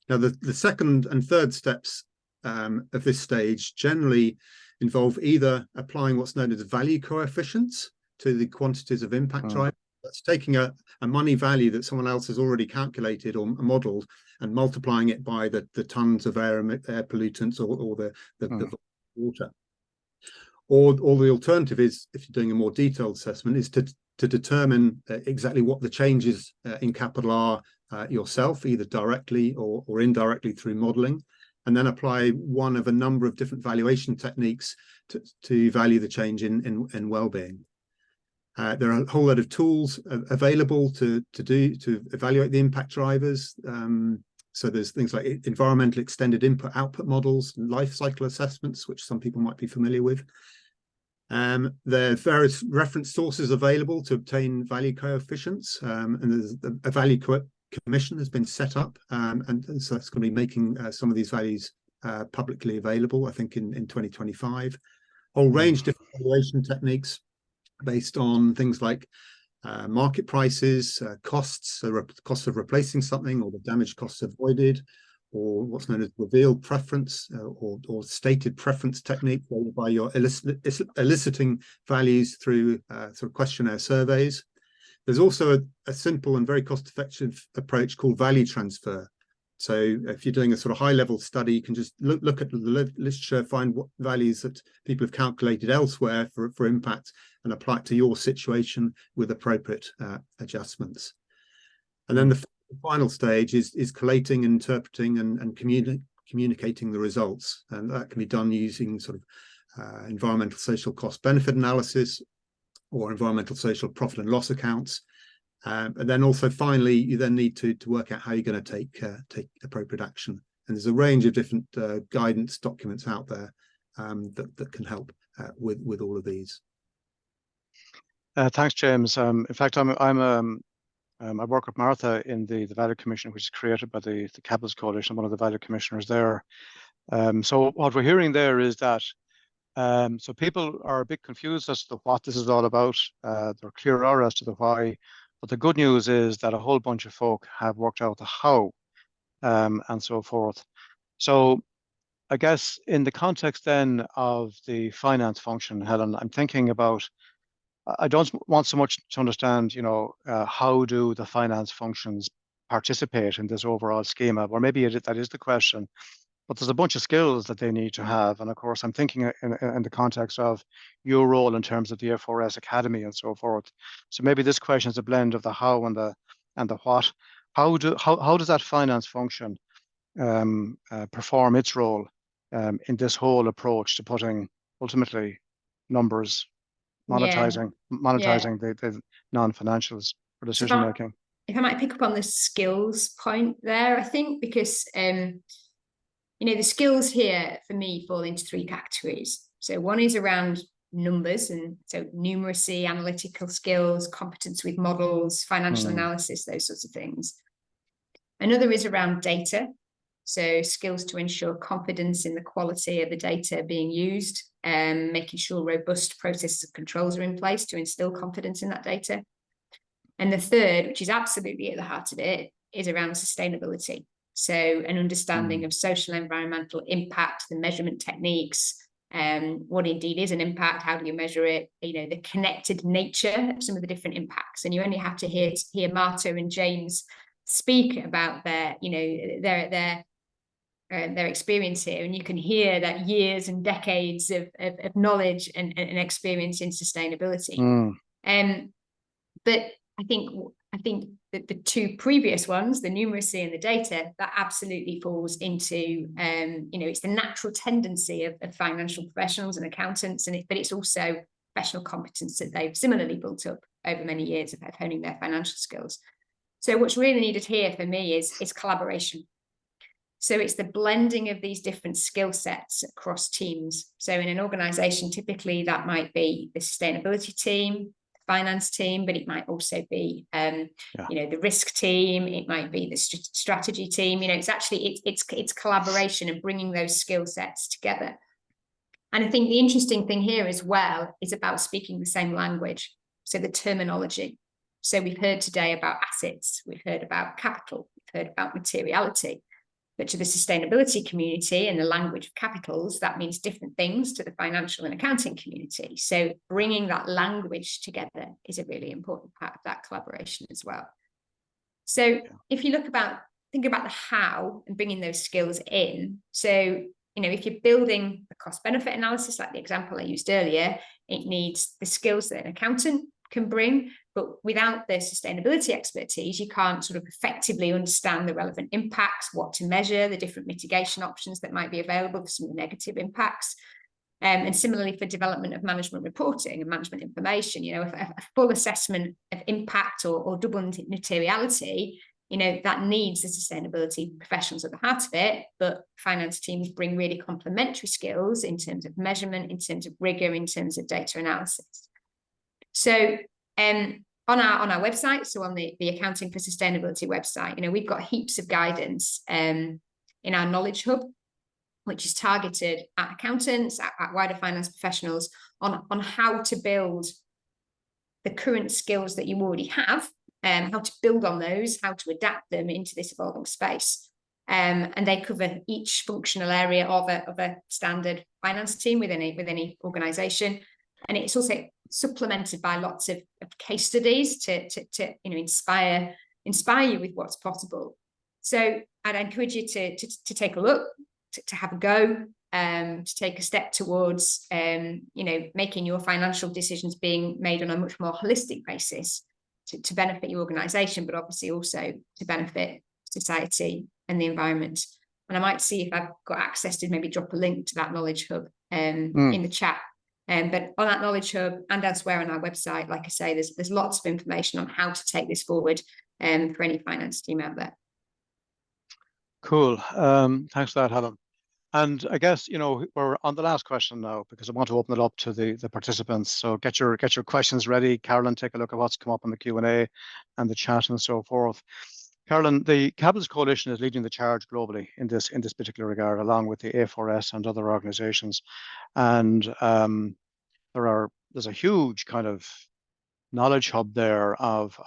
Now, the second and third steps of this stage generally involve either applying what's known as value coefficients to the quantities of impact drive. That's taking a money value that someone else has already calculated or modeled and multiplying it by the tons of air pollutants or the water. Or the alternative is, if you're doing a more detailed assessment, is to determine exactly what the changes in capital are yourself, either directly or indirectly through modeling, and then apply one of a number of different valuation techniques to value the change in well-being. There are a whole lot of tools available to evaluate the impact drivers. So there's things like environmental extended input-output models, life cycle assessments, which some people might be familiar with. There are various reference sources available to obtain value coefficients, and there's a value commission has been set up, and so that's going to be making some of these values publicly available, I think, in 2025. A whole range of different valuation techniques based on things like market prices, costs, so costs of replacing something, or the damage costs avoided, or what's known as revealed preference, or stated preference technique, whereby you're eliciting values through sort of questionnaire surveys. There's also a simple and very cost-effective approach called value transfer. So if you're doing a sort of high-level study, you can just look at the literature, find what values that people have calculated elsewhere for impact, and apply it to your situation with appropriate adjustments. And then the final stage is collating, interpreting, and communicating the results. And that can be done using sort of environmental social cost benefit analysis or environmental social profit and loss accounts. And then also finally, you then need to work out how you're going to take appropriate action. And there's a range of different guidance documents out there that can help with all of these. Thanks, James. In fact, I work with Marta in the Value Commission, which is created by the Capitals Coalition, one of the value commissioners there. So what we're hearing there is that so people are a bit confused as to what this is all about. They're clearer as to the why. But the good news is that a whole bunch of folk have worked out the how and so forth. So I guess in the context then of the finance function, Helen, I'm thinking about, I don't want so much to understand, how do the finance functions participate in this overall schema, or maybe that is the question. But there's a bunch of skills that they need to have. And of course, I'm thinking in the context of your role in terms of the F4S Academy and so forth. So maybe this question is a blend of the how and the what. How does that finance function perform its role in this whole approach to putting ultimately numbers, monetizing the non-financials for decision making. If I might pick up on the skills point there, I think, because the skills here for me fall into three categories. So one is around numbers, and so numeracy, analytical skills, competence with models, financial analysis, those sorts of things. Another is around data, so skills to ensure confidence in the quality of the data being used, and making sure robust processes and controls are in place to instill confidence in that data. And the third, which is absolutely at the heart of it, is around sustainability. So an understanding of social and environmental impact, the measurement techniques, what indeed is an impact, how do you measure it, the connected nature of some of the different impacts. And you only have to hear Marta and James speak about their experience here, and you can hear that years and decades of knowledge and experience in sustainability. But I think that the two previous ones, the numeracy and the data, that absolutely falls into it's the natural tendency of financial professionals and accountants, but it's also professional competence that they've similarly built up over many years of honing their financial skills. So what's really needed here for me is collaboration. So it's the blending of these different skill sets across teams. So in an organization, typically that might be the sustainability team, finance team, but it might also be the risk team, it might be the strategy team. It's collaboration and bringing those skill sets together. And I think the interesting thing here as well is about speaking the same language, so the terminology. So we've heard today about assets, we've heard about capital, we've heard about materiality. But to the sustainability community and the language of capitals, that means different things to the financial and accounting community. So bringing that language together is a really important part of that collaboration as well. So if you think about the how and bringing those skills in. So, if you're building a cost benefit analysis, like the example I used earlier, it needs the skills that an accountant can bring, but without the sustainability expertise, you can't sort of effectively understand the relevant impacts, what to measure, the different mitigation options that might be available for some of the negative impacts. And similarly for development of management reporting and management information, a full assessment of impact or double materiality, that needs the sustainability professionals at the heart of it, but finance teams bring really complementary skills in terms of measurement, in terms of rigor, in terms of data analysis. So on our website, so on the Accounting for Sustainability website, we've got heaps of guidance in our knowledge hub, which is targeted at accountants, at wider finance professionals on how to build the current skills that you already have, how to build on those, how to adapt them into this evolving space. And they cover each functional area of a standard finance team within any organization. And it's also supplemented by lots of case studies to inspire you with what's possible. So I'd encourage you to take a look, to have a go, to take a step towards making your financial decisions being made on a much more holistic basis to benefit your organization, but obviously also to benefit society and the environment. And I might see if I've got access to maybe drop a link to that knowledge hub in the chat. But on that knowledge hub and elsewhere on our website, like I say, there's lots of information on how to take this forward for any finance team out there. Cool. Thanks for that, Helen. And I guess, we're on the last question now, because I want to open it up to the participants. So get your questions ready. Carolyn, take a look at what's come up on the Q&A and the chat and so forth. Carolyn, the Capitalist Coalition is leading the charge globally in this particular regard, along with the A4S and other organizations. And there's a huge kind of knowledge hub there of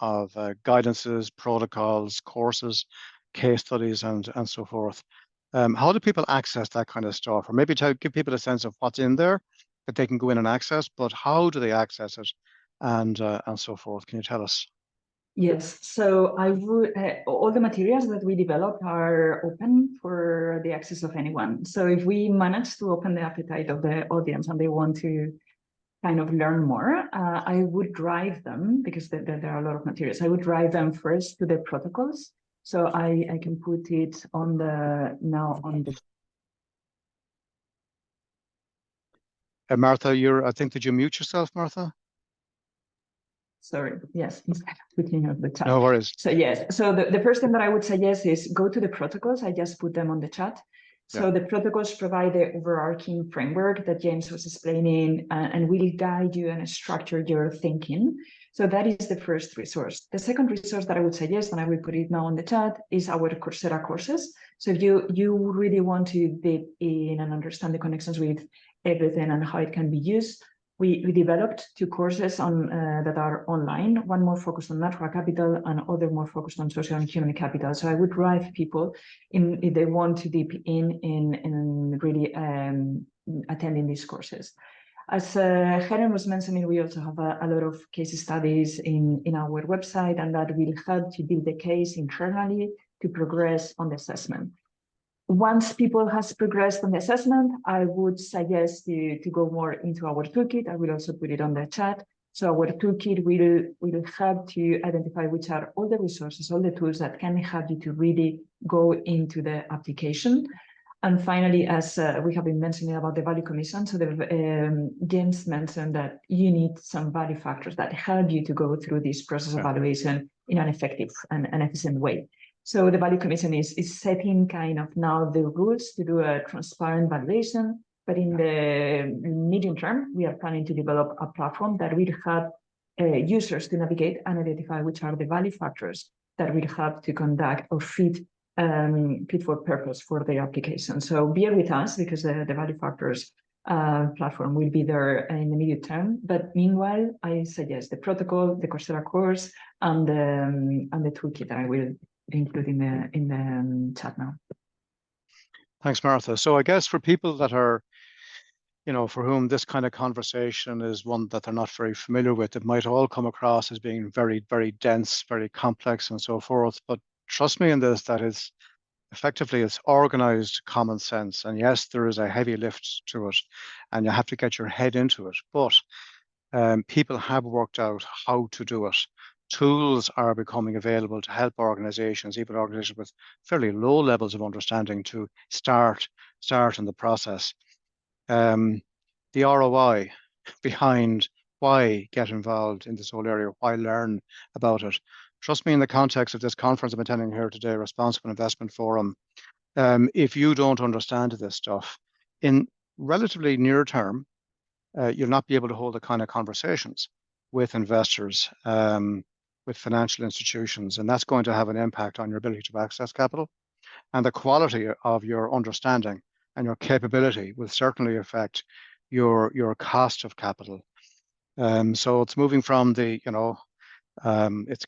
guidances, protocols, courses, case studies, and so forth. How do people access that kind of stuff? Or maybe to give people a sense of what's in there that they can go in and access, but how do they access it and so forth? Can you tell us? Yes, so I would all the materials that we develop are open for the access of anyone. So if we manage to open the appetite of the audience and they want to kind of learn more, I would drive them, because there are a lot of materials. I would drive them first to the protocols. So I can put it on the Marta, I think, did you mute yourself, Marta? Sorry, yes, instead of putting up the chat. No worries. So yes, so the first thing that I would suggest is go to the protocols. I just put them on the chat. So the protocols provide the overarching framework that James was explaining and will guide you and structure your thinking. So that is the first resource. The second resource that I would suggest, and I will put it now on the chat, is our Coursera courses. So if you really want to dig in and understand the connections with everything and how it can be used, we developed 2 courses on that are online, one more focused on natural capital and other more focused on social and human capital. So I would drive people if they want to deep in really attending these courses. As Helen was mentioning, we also have a lot of case studies in our website, and that will help to build the case internally to progress on the assessment. Once people has progressed on the assessment, I would suggest to go more into our toolkit. I will also put it on the chat. So our toolkit will help to identify which are all the resources, all the tools that can help you to really go into the application. And finally, as we have been mentioning about the value commission, so James mentioned that you need some value factors that help you to go through this process of evaluation in an effective and an efficient way. So the value commission is setting kind of now the rules to do a transparent valuation, but in the medium term, we are planning to develop a platform that will help users to navigate and identify which are the value factors that will help to conduct or fit for purpose for the application. So bear with us because the value factors platform will be there in the medium term. But meanwhile, I suggest the protocol, the Coursera course, and the toolkit that I will include in the chat now. Thanks, Martha. So I guess for people that are, for whom this kind of conversation is one that they're not very familiar with, it might all come across as being very, very dense, very complex and so forth. But trust me in this, that is effectively it's organized common sense. And yes, there is a heavy lift to it and you have to get your head into it. But people have worked out how to do it. Tools are becoming available to help organizations, even organizations with fairly low levels of understanding, to start in the process. The ROI behind why get involved in this whole area, why learn about it. Trust me, in the context of this conference I'm attending here today, Responsible Investment Forum, if you don't understand this stuff, in relatively near term, you'll not be able to hold the kind of conversations with investors, with financial institutions, and that's going to have an impact on your ability to access capital. And the quality of your understanding and your capability will certainly affect your cost of capital. So it's moving from the,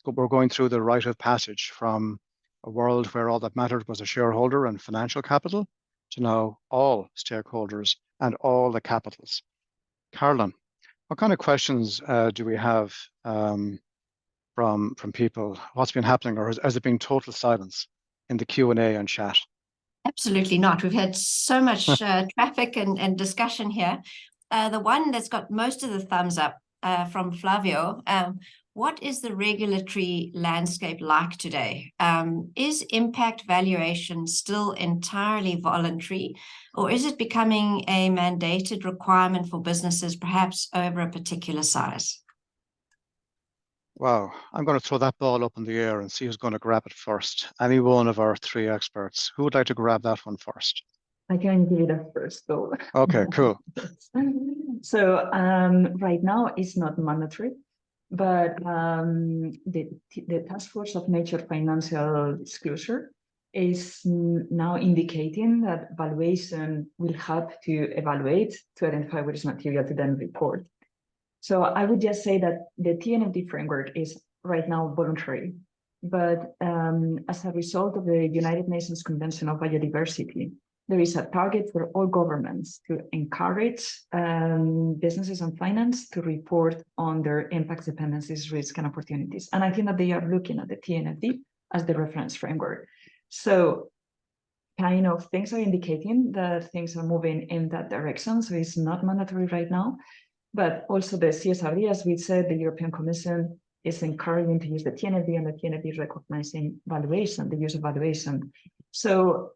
we're going through the rite of passage from a world where all that mattered was a shareholder and financial capital to now all stakeholders and all the capitals. Carolyn, what kind of questions do we have from people? What's been happening, or has it been total silence in the Q&A and chat? Absolutely not. We've had so much traffic and discussion here. The one that's got most of the thumbs up from Flavio, what is the regulatory landscape like today? Is impact valuation still entirely voluntary, or is it becoming a mandated requirement for businesses, perhaps over a particular size? Wow, I'm going to throw that ball up in the air and see who's going to grab it first. Any one of our 3 experts. Who would like to grab that one first? I can give it a first go. Okay, cool. So right now it's not mandatory, but the Task Force of Nature Financial Disclosure is now indicating that valuation will help to evaluate, to identify what is material to then report. So I would just say that the TNFD framework is right now voluntary, but as a result of the United Nations Convention on Biodiversity, there is a target for all governments to encourage businesses and finance to report on their impacts, dependencies, risks, and opportunities. And I think that they are looking at the TNFD as the reference framework. So kind of things are indicating that things are moving in that direction. So it's not mandatory right now. But also the CSRD, as we said, the European Commission is encouraging to use the TNFD, and the TNFD is recognizing valuation, the use of valuation. So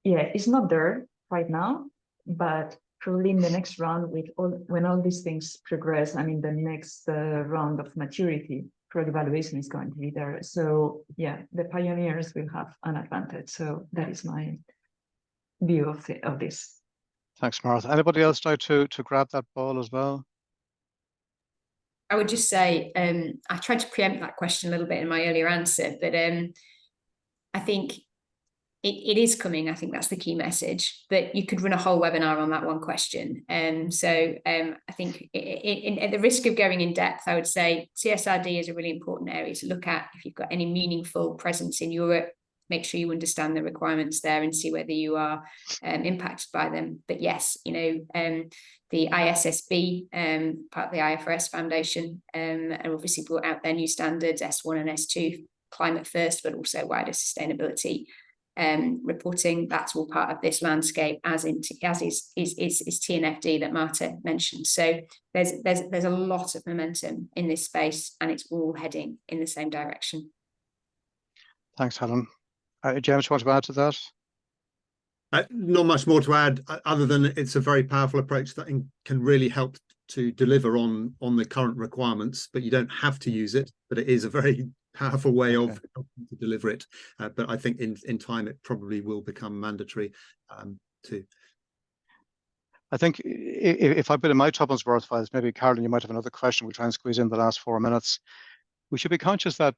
yeah, it's not there right now, but probably in the next round, when all these things progress, I mean, the next round of maturity, product valuation is going to be there. So yeah, the pioneers will have an advantage. So that is my view of this. Thanks, Martha. Anybody else like to grab that ball as well? I would just say, I tried to preempt that question a little bit in my earlier answer, but I think it is coming. I think that's the key message, but you could run a whole webinar on that one question. So I think at the risk of going in depth, I would say CSRD is a really important area to look at. If you've got any meaningful presence in Europe, make sure you understand the requirements there and see whether you are impacted by them. But yes, you know, the ISSB, part of the IFRS Foundation, and obviously brought out their new standards, S1 and S2, climate first, but also wider sustainability reporting. That's all part of this landscape, as is TNFD that Marta mentioned. So there's a lot of momentum in this space, and it's all heading in the same direction. Thanks, Helen. James, want to add to that? Not much more to add, other than it's a very powerful approach that can really help to deliver on the current requirements, but you don't have to use it, but it is a very powerful way of helping to deliver it. But I think in time it probably will become mandatory too. I think if I put in my tuppence worthwhile, maybe Caroline, you might have another question. We'll try and squeeze in the last 4 minutes. We should be conscious that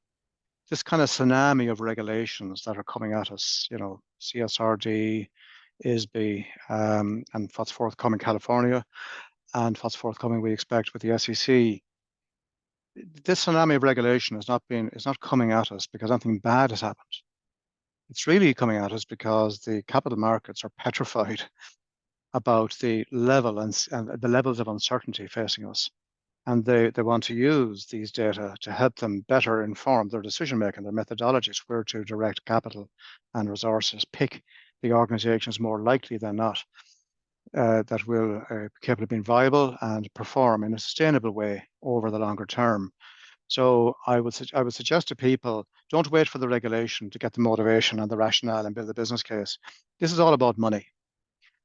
this kind of tsunami of regulations that are coming at us, you know, CSRD, ISB, and what's forthcoming California, and what's forthcoming we expect with the SEC. This tsunami of regulation is not coming at us because anything bad has happened. It's really coming at us because the capital markets are petrified about the level and the levels of uncertainty facing us. And they want to use these data to help them better inform their decision-making, their methodologies, where to direct capital and resources, pick the organizations more likely than not that will be capable of being viable and perform in a sustainable way over the longer term. So I would suggest to people, don't wait for the regulation to get the motivation and the rationale and build the business case. This is all about money.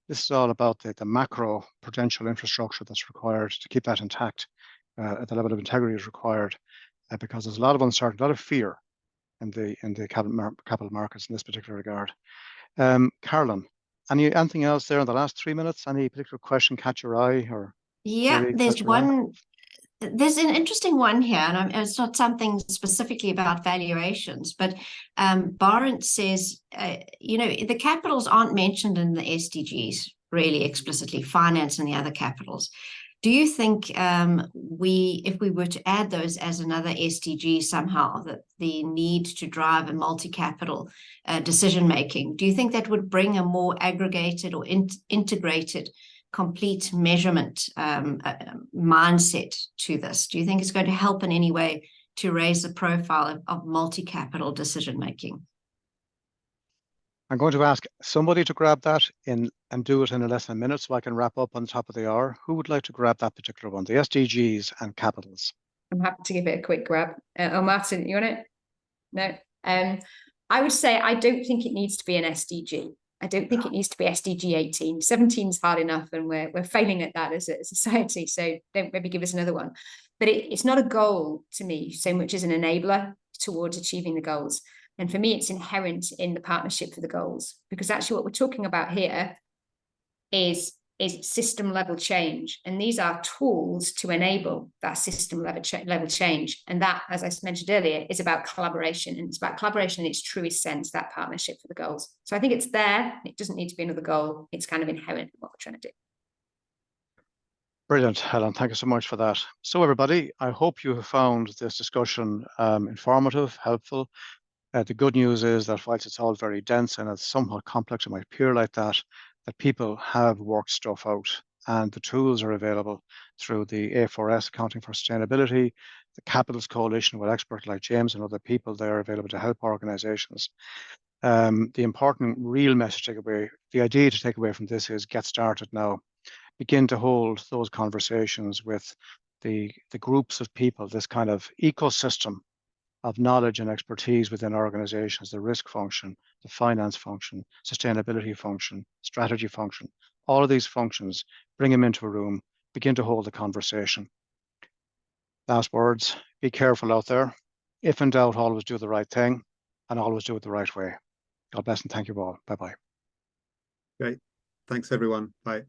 This is all about the macro prudential infrastructure that's required to keep that intact at the level of integrity is required, because there's a lot of uncertainty, a lot of fear in the capital markets in this particular regard. Caroline, anything else there in the last 3 minutes? Any particular question catch your eye? Or yeah, there's one. There's an interesting one here, and it's not something specifically about valuations, but Barent says, you know, the capitals aren't mentioned in the SDGs really explicitly, finance and the other capitals. Do you think if we were to add those as another SDG somehow, that the need to drive a multi-capital decision-making, do you think that would bring a more aggregated or integrated complete measurement mindset to this? Do you think it's going to help in any way to raise the profile of multi-capital decision-making? I'm going to ask somebody to grab that and do it in less than a minute so I can wrap up on the top of the hour. Who would like to grab that particular one, the SDGs and capitals? I'm happy to give it a quick grab. Marta, you want it? No. I would say I don't think it needs to be an SDG. I don't think it needs to be SDG 18. 17 is hard enough, and we're failing at that as a society, so don't maybe give us another one. But it's not a goal to me so much as an enabler towards achieving the goals. And for me, it's inherent in the partnership for the goals, because actually what we're talking about here is system level change. And these are tools to enable that system level change. And that, as I mentioned earlier, is about collaboration. And it's about collaboration in its truest sense, that partnership for the goals. So I think it's there. It doesn't need to be another goal. It's kind of inherent in what we're trying to do. Brilliant, Helen. Thank you so much for that. So everybody, I hope you have found this discussion informative, helpful. The good news is that whilst it's all very dense and it's somewhat complex, it might appear like that people have worked stuff out, and the tools are available through the A4S, Accounting for Sustainability, the Capitals Coalition with experts like James and other people there available to help organizations. The important real message takeaway, the idea to take away from this is get started now. Begin to hold those conversations with the groups of people, this kind of ecosystem of knowledge and expertise within organizations, the risk function, the finance function, sustainability function, strategy function, all of these functions, bring them into a room, begin to hold the conversation. Last words, be careful out there. If in doubt, always do the right thing and always do it the right way. God bless and thank you all. Bye-bye. Great. Thanks, everyone. Bye.